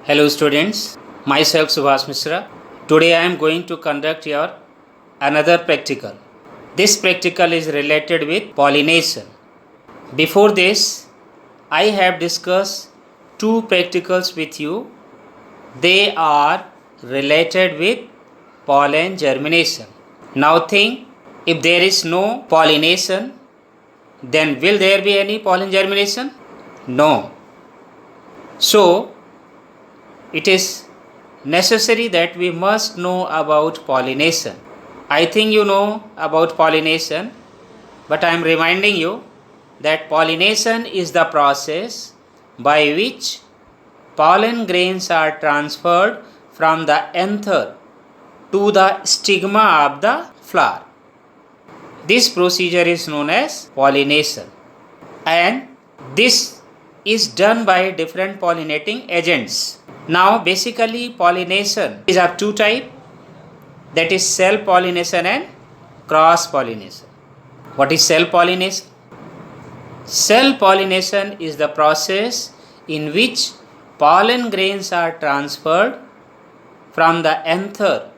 Hello students, myself Subhash Mishra. Today I am going to conduct your another practical. This practical is related with pollination. Before this, I have discussed two practicals with you. They are related with pollen germination. Now think, if there is no pollination, then will there be any pollen germination? No. So, it is necessary that we must know about pollination. I think you know about pollination, but I am reminding you that pollination is the process by which pollen grains are transferred from the anther to the stigma of the flower. This procedure is known as pollination, and this is done by different pollinating agents. Now basically pollination is of two types, that is self-pollination and cross-pollination. What is self-pollination? Self-pollination is the process in which pollen grains are transferred from the anther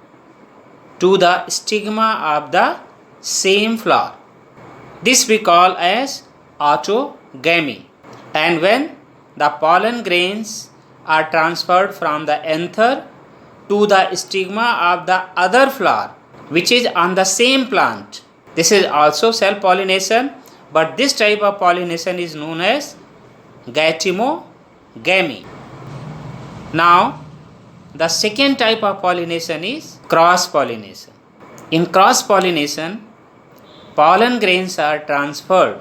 to the stigma of the same flower. This we call as autogamy. And when the pollen grains are transferred from the anther to the stigma of the other flower which is on the same plant, this is also self-pollination, but this type of pollination is known as gautamogamy. Now the second type of pollination is cross-pollination. In cross-pollination, pollen grains are transferred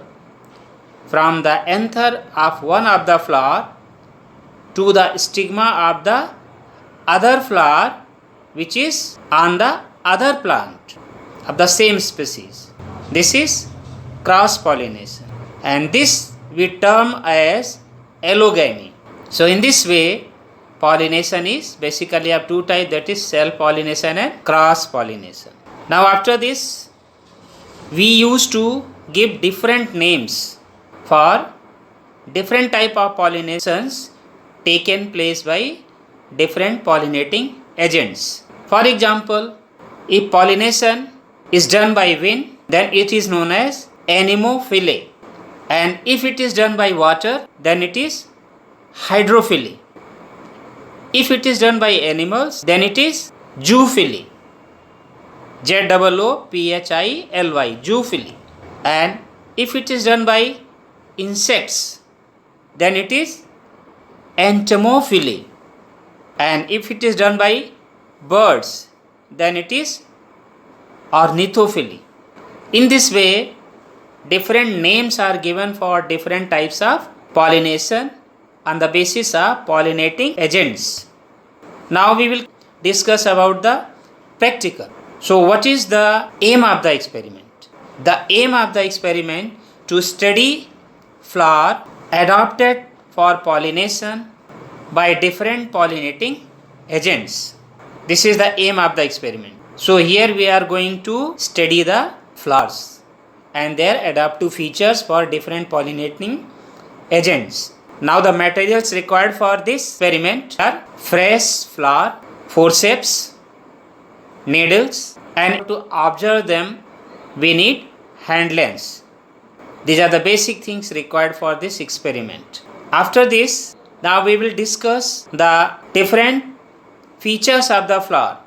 from the anther of one of the flower to the stigma of the other flower which is on the other plant of the same species. This is cross-pollination, and this we term as allogamy. So in this way, pollination is basically of two types, that is self-pollination and cross-pollination. Now after this, we used to give different names for different type of pollinations taken place by different pollinating agents. For example, if pollination is done by wind, then it is known as anemophily, and if it is done by water, then it is hydrophily. If it is done by animals, then it is zoophily. ZOOPHILY, zoophily. And if it is done by insects, then it is entomophily. And if it is done by birds, then it is ornithophily. In this way, different names are given for different types of pollination on the basis of pollinating agents. Now we will discuss about the practical. So what is the aim of the experiment? The aim of the experiment to study flower adapted for pollination by different pollinating agents. This is the aim of the experiment. So here we are going to study the flowers and their adaptive features for different pollinating agents. Now the materials required for this experiment are fresh flower, forceps, needles, and to observe them we need hand lens. These are the basic things required for this experiment. After this, now we will discuss the different features of the flower